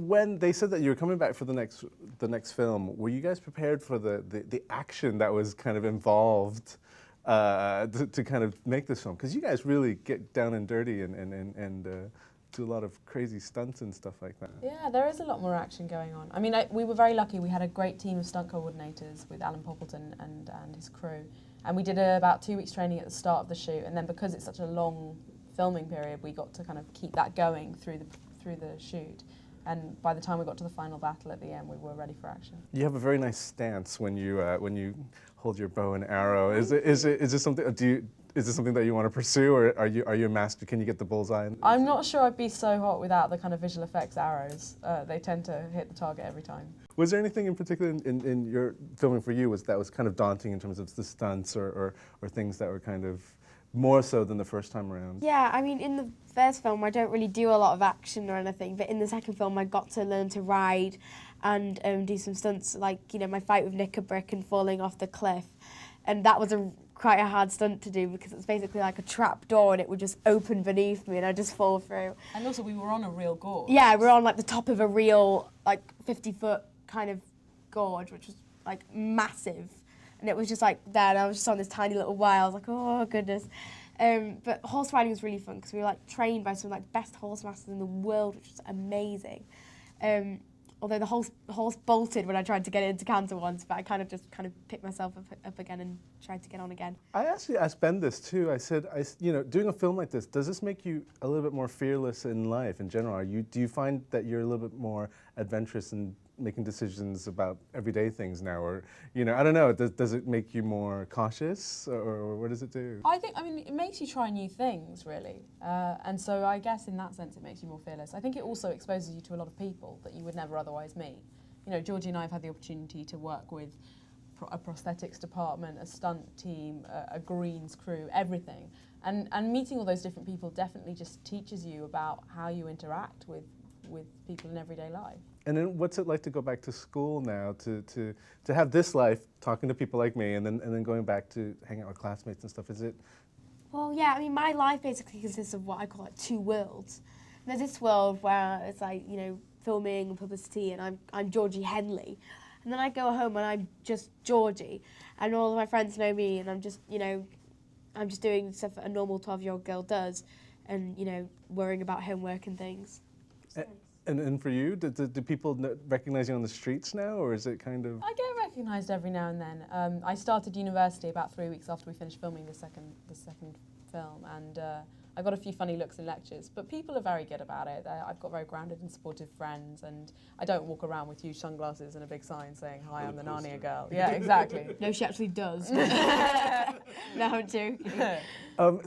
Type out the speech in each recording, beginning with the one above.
when they said that you were coming back for the next film, were you guys prepared for the action that was kind of involved to kind of make this film? Because you guys really get down and dirty and do a lot of crazy stunts and stuff like that. Yeah, there is a lot more action going on. I mean, we were very lucky. We had a great team of stunt coordinators with Alan Poppleton and his crew. And we did about 2 weeks training at the start of the shoot. And then because it's such a long filming period, we got to kind of keep that going through the shoot. And by the time we got to the final battle at the end, we were ready for action. You have a very nice stance when you hold your bow and arrow. Is this something? Is this something that you want to pursue, or are you a master? Can you get the bullseye? I'm not sure I'd be so hot without the kind of visual effects arrows. They tend to hit the target every time. Was there anything in particular in your filming for you that was kind of daunting in terms of the stunts or things that were kind of more so than the first time around? Yeah, I mean, in the first film, I don't really do a lot of action or anything, but in the second film, I got to learn to ride and do some stunts, like, you know, my fight with Knickerbrick and falling off the cliff. And that was quite a hard stunt to do because it's basically like a trap door and it would just open beneath me and I'd just fall through. And also, we were on a real gorge. Yeah, we're on like the top of a real, like, 50-foot kind of gorge, which was like massive. And it was just like there, and I was just on this tiny little way. I was like, oh goodness. But horse riding was really fun because we were like trained by some of like the best horse masters in the world, which was amazing. Although the horse bolted when I tried to get into canter once, but I kind of picked myself up again and tried to get on again. I actually asked Ben this too. I said, you know, doing a film like this, does this make you a little bit more fearless in life in general? Do you find that you're a little bit more adventurous in making decisions about everyday things now, or, you know, I don't know, does it make you more cautious, or what does it do? I mean, it makes you try new things, really, and so I guess in that sense it makes you more fearless. I think it also exposes you to a lot of people that you would never otherwise meet. You know, Georgie and I have had the opportunity to work with a prosthetics department, a stunt team, a greens crew, everything, and meeting all those different people definitely just teaches you about how you interact with people in everyday life. And then what's it like to go back to school now, to have this life, talking to people like me, and then going back to hang out with classmates and stuff? Is it? Well, yeah, I mean, my life basically consists of what I call like two worlds. And there's this world where it's like, you know, filming and publicity, and I'm Georgie Henley. And then I go home and I'm just Georgie, and all of my friends know me, and I'm just, you know, I'm just doing stuff that a normal 12-year-old girl does, and, you know, worrying about homework and things. And for you, do people recognize you on the streets now, or is it kind of? I get recognised every now and then. I started university about 3 weeks after we finished filming the second film, and I got a few funny looks in lectures, but people are very good about it. I've got very grounded and supportive friends, and I don't walk around with huge sunglasses and a big sign saying, "Hi, I'm the Narnia girl." Yeah, exactly. No, she actually does. No, I'm joking.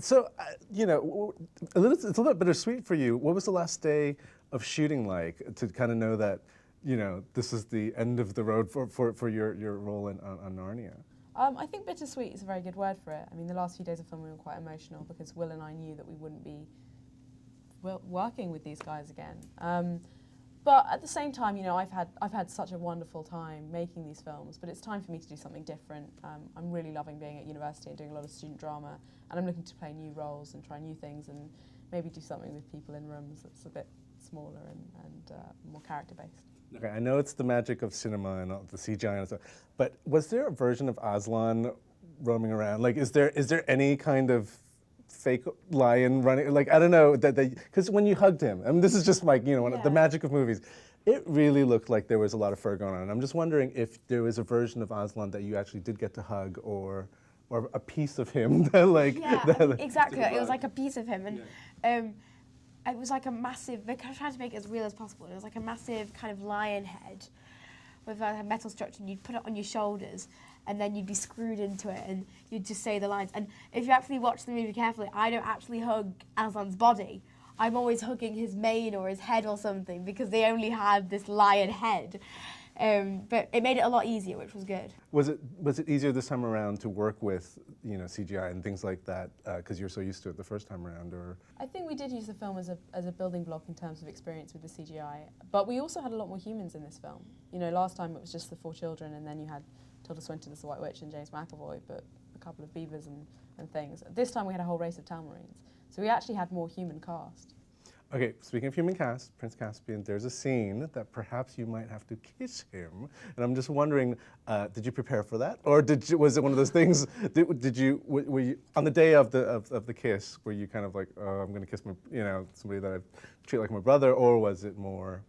So, you know, it's a little bit bittersweet for you. What was the last day of shooting like, to kind of know that, you know, this is the end of the road for your role on Narnia? I think bittersweet is a very good word for it. I mean, the last few days of filming were quite emotional because Will and I knew that we wouldn't be working with these guys again. But at the same time, you know, I've had such a wonderful time making these films, but it's time for me to do something different. I'm really loving being at university and doing a lot of student drama, and I'm looking to play new roles and try new things and maybe do something with people in rooms that's a bit smaller and more character-based. Okay, I know it's the magic of cinema and all the CGI and stuff, but was there a version of Aslan roaming around? Like, is there any kind of fake lion running? Like, I don't know, because when you hugged him, I mean, this is just like, you know, the magic of movies. It really looked like there was a lot of fur going on. I'm just wondering if there was a version of Aslan that you actually did get to hug, or a piece of him that, like... Yeah, exactly. It was like a piece of him, and it was like a massive, they kind of tried to make it as real as possible. It was like a massive kind of lion head with a metal structure, and you'd put it on your shoulders, and then you'd be screwed into it, and you'd just say the lines. And if you actually watch the movie carefully, I don't actually hug Aslan's body. I'm always hugging his mane or his head or something, because they only had this lion head. But it made it a lot easier, which was good. Was it easier this time around to work with, you know, CGI and things like that because you're so used to it the first time around, or? I think we did use the film as a building block in terms of experience with the CGI, but we also had a lot more humans in this film. You know, last time it was just the 4 children, and then you had Tilda Swinton as the White Witch and James McAvoy, but a couple of beavers and things. This time we had a whole race of Talmarines, so we actually had more human cast. Okay, speaking of human cast, Prince Caspian, there's a scene that perhaps you might have to kiss him, and I'm just wondering, did you prepare for that, or was it one of those things? Were you on the day of the kiss? Were you kind of like, oh, I'm going to kiss my, somebody that I treat like my brother, or was it more?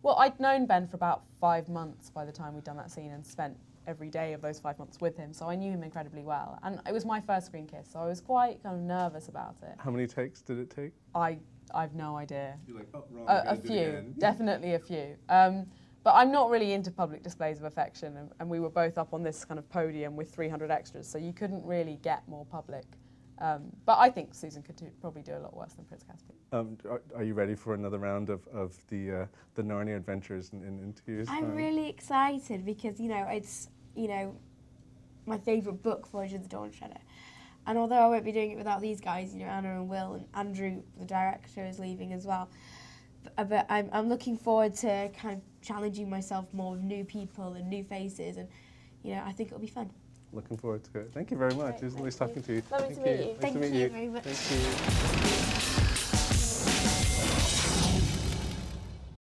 Well, I'd known Ben for about 5 months by the time we'd done that scene and spent every day of those 5 months with him, so I knew him incredibly well. And it was my first screen kiss, so I was quite kind of nervous about it. How many takes did it take? I've no idea. You're like, oh, wrong. A few, definitely a few. But I'm not really into public displays of affection, and we were both up on this kind of podium with 300 extras, so you couldn't really get more public. But I think Susan could probably do a lot worse than Prince Caspian. Are you ready for another round of the Narnia adventures in 2 years' time? I'm really excited because, it's, my favourite book, Voyage of the Dawn Treader. And although I won't be doing it without these guys, Anna and Will, and Andrew, the director, is leaving as well. But I'm looking forward to kind of challenging myself more with new people and new faces, and I think it'll be fun. Looking forward to it. Thank you very much. Great, it was nice talking to you. Lovely to meet you. Thank you very much. Thank you.